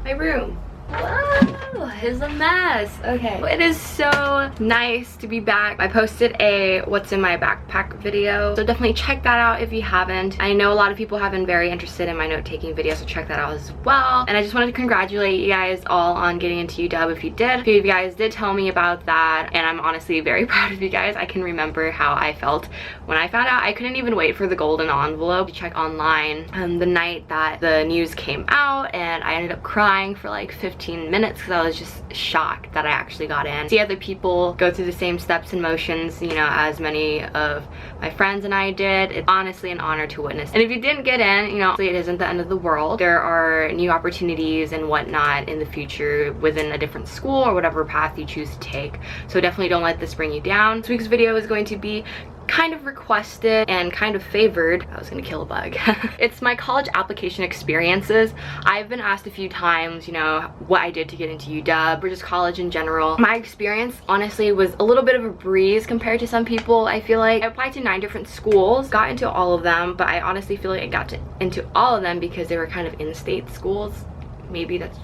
My room. Whoa, it's a mess. Okay, it is so nice to be back. I posted a what's in my backpack video, so definitely check that out if you haven't. I know a lot of people have been very interested in my note-taking video, so check that out as well. And I just wanted to congratulate you guys all on getting into UW if you did. A few of you guys did tell me about that, and I'm honestly very proud of you guys. I can remember how I felt when I found out. I couldn't even wait for the golden envelope to check online the night that the news came out, and I ended up crying for like 15 minutes because I was just shocked that I actually got in. See other people go through the same steps and motions, you know, as many of my friends and I did. It's honestly an honor to witness. And if you didn't get in, you know, it isn't the end of the world. There are new opportunities and whatnot in the future within a different school or whatever path you choose to take. So definitely don't let this bring you down. This week's video is going to be kind of requested and kind of favored. I was gonna kill a bug. It's my college application experiences. I've been asked a few times, you know, what I did to get into UW or just college in general. My experience honestly was a little bit of a breeze compared to some people. I feel like I applied to 9 different schools, got into all of them, but I honestly feel like I got into all of them because they were kind of in-state schools. Maybe that's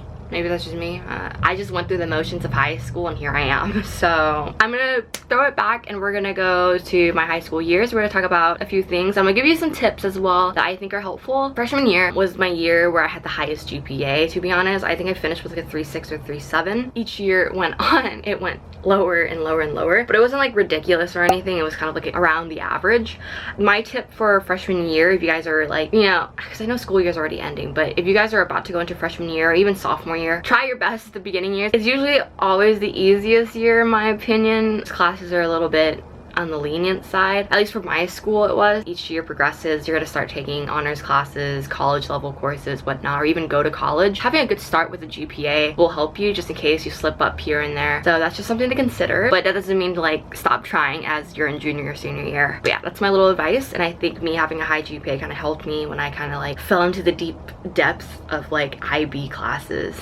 just me. I just went through the motions of high school and here I am. So I'm gonna throw it back and we're gonna go to my high school years. We're gonna talk about a few things. I'm gonna give you some tips as well that I think are helpful. Freshman year was my year where I had the highest GPA, to be honest. I think I finished with like a 3.6 or 3.7. Each year it went on, it went lower and lower and lower, but it wasn't like ridiculous or anything. It was kind of like around the average. My tip for freshman year, if you guys are like, you know, because I know school year's already ending, but if you guys are about to go into freshman year or even sophomore year, try your best at the beginning years. It's usually always the easiest year in my opinion. Classes are a little bit on the lenient side, at least for my school it was. Each year progresses, you're gonna start taking honors classes, college level courses, whatnot, or even go to college. Having a good start with a GPA will help you just in case you slip up here and there. So that's just something to consider, but that doesn't mean to like stop trying as you're in junior or senior year. But yeah, that's my little advice, and I think me having a high GPA kind of helped me when I kind of like fell into the deep depths of like IB classes.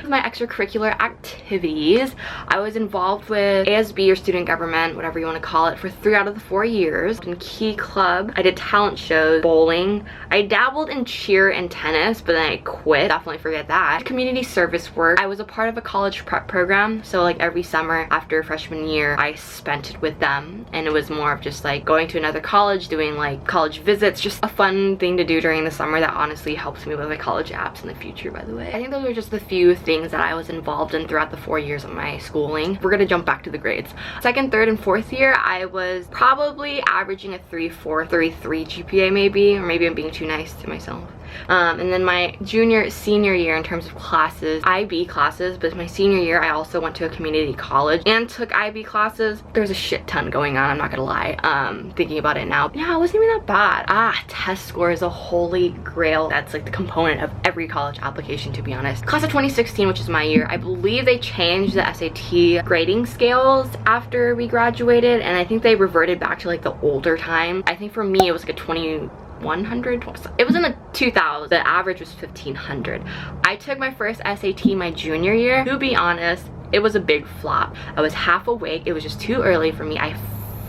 My extracurricular activities, I was involved with ASB or student government, whatever you want to call it, for 3 out of the 4 years. In Key Club, I did talent shows, bowling. I dabbled in cheer and tennis, but then I quit. Definitely forget that. Community service work. I was a part of a college prep program, so like every summer after freshman year, I spent it with them, and it was more of just like going to another college, doing like college visits, just a fun thing to do during the summer that honestly helps me with my college apps in the future, by the way. I think those are just the few things that I was involved in throughout the 4 years of my schooling. We're gonna jump back to the grades. Second, third, and fourth year, I was probably averaging a 3.4, 3.3 GPA maybe, or maybe I'm being too nice to myself. And then my junior, senior year in terms of classes, IB classes, but my senior year I also went to a community college and took IB classes. There's a shit ton going on, I'm not gonna lie, thinking about it now. Yeah, it wasn't even that bad. Test score is a holy grail. That's like the component of every college application, to be honest. Class of 2016, which is my year, I believe they changed the SAT grading scales after we graduated, and I think they reverted back to like the older time. I think for me it was like a 2100. It was in the 2000s. The average was 1500. I took my first SAT my junior year. To be honest, it was a big flop. I was half awake. It was just too early for me. I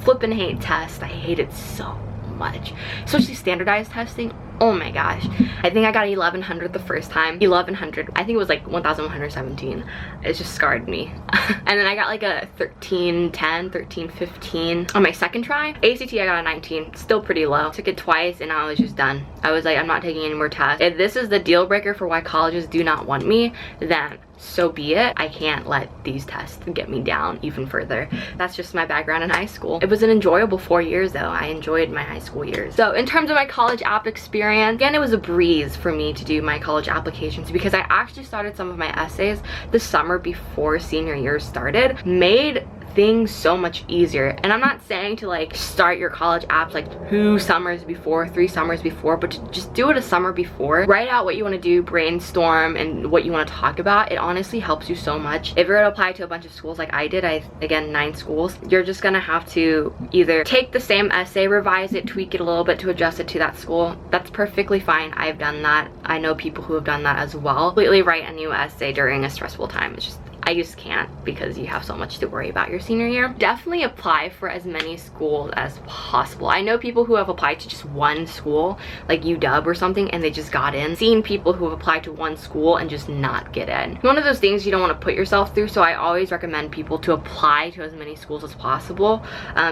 flippin' hate tests. I hate it so much, especially standardized testing. Oh my gosh, I think I got 1100 the first time. 1100, I think it was like 1117. It just scarred me. And then I got like a 1310, 1315 on my second try. ACT I got a 19, still pretty low. Took it twice and I was just done. I was like, I'm not taking any more tests. If this is the deal breaker for why colleges do not want me, then so be it. I can't let these tests get me down even further. That's just my background in high school. It was an enjoyable 4 years though. I enjoyed my high school years. So in terms of my college app experience, again, it was a breeze for me to do my college applications because I actually started some of my essays the summer before senior year started. Made things so much easier. And I'm not saying to like start your college apps like 2 summers before, 3 summers before, but to just do it a summer before. Write out what you want to do, brainstorm, and what you want to talk about. It honestly helps you so much. If you're gonna apply to a bunch of schools like I did, again 9 schools, you're just gonna have to either take the same essay, revise it, tweak it a little bit to adjust it to that school. That's perfectly fine. I've done that. I know people who have done that as well. Completely write a new essay during a stressful time. It's just I just can't because you have so much to worry about your senior year. Definitely apply for as many schools as possible. I know people who have applied to just one school, like UW or something, and they just got in. Seen people who have applied to one school and just not get in. One of those things you don't want to put yourself through, so I always recommend people to apply to as many schools as possible,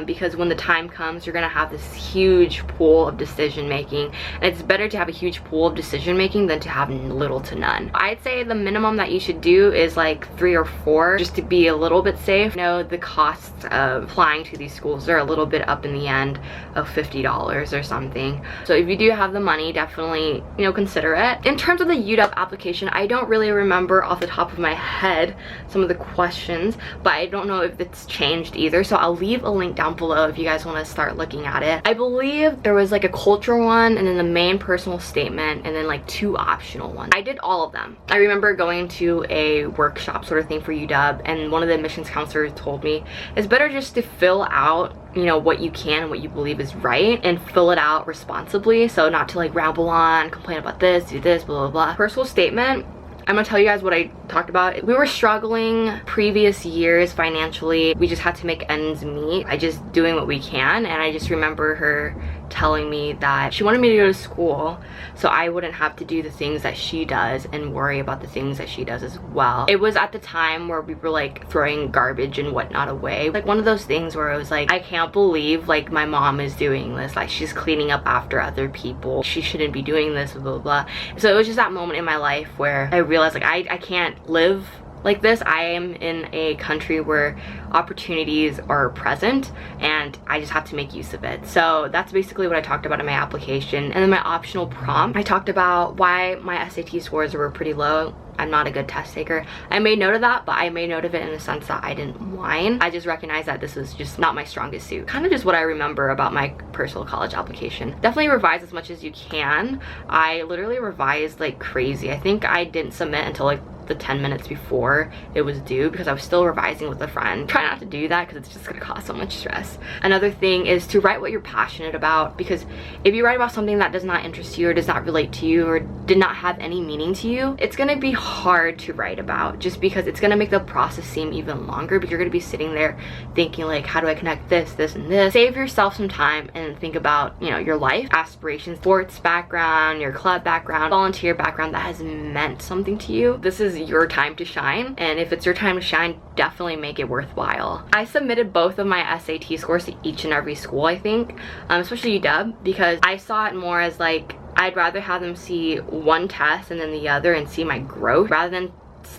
because when the time comes, you're gonna have this huge pool of decision making, and it's better to have a huge pool of decision making than to have little to none. I'd say the minimum that you should do is like 3 or 4, just to be a little bit safe. You know, the costs of applying to these schools are a little bit up in the end of $50 or something. So if you do have the money, definitely, you know, consider it. In terms of the UW application, I don't really remember off the top of my head some of the questions, but I don't know if it's changed either, so I'll leave a link down below if you guys want to start looking at it. I believe there was like a culture one, and then the main personal statement, and then like 2 optional ones. I did all of them. I remember going to a workshop sort of thing for UW, and one of the admissions counselors told me it's better just to fill out, you know, what you can and what you believe is right, and fill it out responsibly, so not to like ramble on, complain about this, do this, blah blah blah. Personal statement, I'm gonna tell you guys what I talked about. We were struggling previous years financially. We just had to make ends meet. I just doing what we can, and I just remember her telling me that she wanted me to go to school so I wouldn't have to do the things that she does and worry about the things that she does as well. It was at the time where we were like throwing garbage and whatnot away. Like one of those things where I was like, I can't believe like my mom is doing this. Like she's cleaning up after other people. She shouldn't be doing this, blah, blah, blah. So it was just that moment in my life where I realized like I can't live like this. I am in a country where opportunities are present and I just have to make use of it. So that's basically what I talked about in my application. And then my optional prompt, I talked about why my SAT scores were pretty low. I'm not a good test taker. I made note of that, but I made note of it in the sense that I didn't whine. I just recognized that this was just not my strongest suit. Kind of just what I remember about my personal college application. Definitely revise as much as you can. I literally revised like crazy. I think I didn't submit until like the 10 minutes before it was due because I was still revising with a friend. Try not to do that because it's just gonna cause so much stress. Another thing is to write what you're passionate about, because if you write about something that does not interest you or does not relate to you or did not have any meaning to you, it's gonna be hard to write about, just because it's gonna make the process seem even longer, because you're gonna be sitting there thinking like, how do I connect this, this, and this? Save yourself some time and think about, you know, your life aspirations, sports background, your club background, volunteer background that has meant something to you. This is your time to shine, and if it's your time to shine, definitely make it worthwhile. I submitted both of my SAT scores to each and every school, I think, especially UW, because I saw it more as like, I'd rather have them see one test and then the other and see my growth, rather than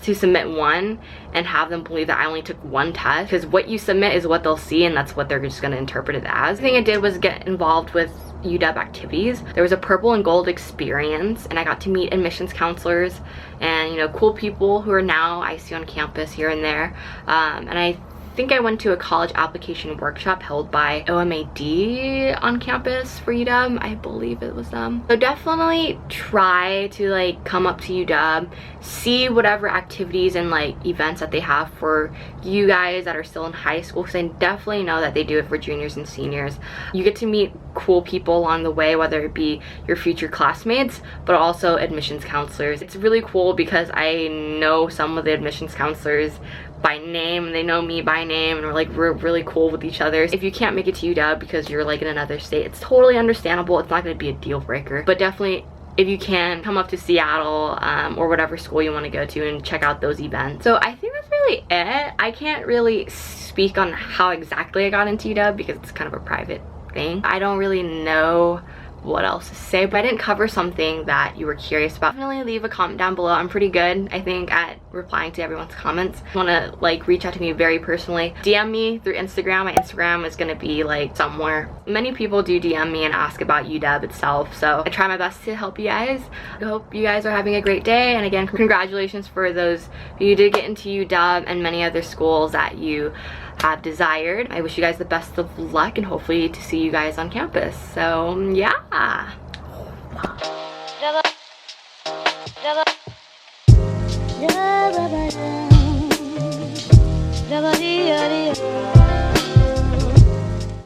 to submit one and have them believe that I only took one test, because what you submit is what they'll see and that's what they're just going to interpret it as. The thing I did was get involved with UW activities. There was a purple and gold experience, and I got to meet admissions counselors and, you know, cool people who are now I see on campus here and there. And I think I went to a college application workshop held by OMAD on campus for UW. I believe it was them. So definitely try to like come up to UW, see whatever activities and like events that they have for you guys that are still in high school, because I definitely know that they do it for juniors and seniors. You get to meet cool people along the way, whether it be your future classmates, but also admissions counselors. It's really cool because I know some of the admissions counselors by name, they know me by name, and we're really cool with each other. If you can't make it to UW because you're like in another state, it's totally understandable. It's not going to be a deal breaker, but definitely if you can, come up to Seattle or whatever school you want to go to and check out those events. So I think that's really it. I can't really speak on how exactly I got into UW because it's kind of a private thing. I don't really know what else to say, but I didn't cover something that you were curious about. Definitely leave a comment down below. I'm pretty good, I think, at replying to everyone's comments. If you want to like reach out to me very personally, DM me through Instagram. My Instagram is gonna be like somewhere. Many people do DM me and ask about UW itself, so I try my best to help you guys. I hope you guys are having a great day, and again, congratulations for those who did get into UW and many other schools that you have desired. I wish you guys the best of luck and hopefully to see you guys on campus. So yeah.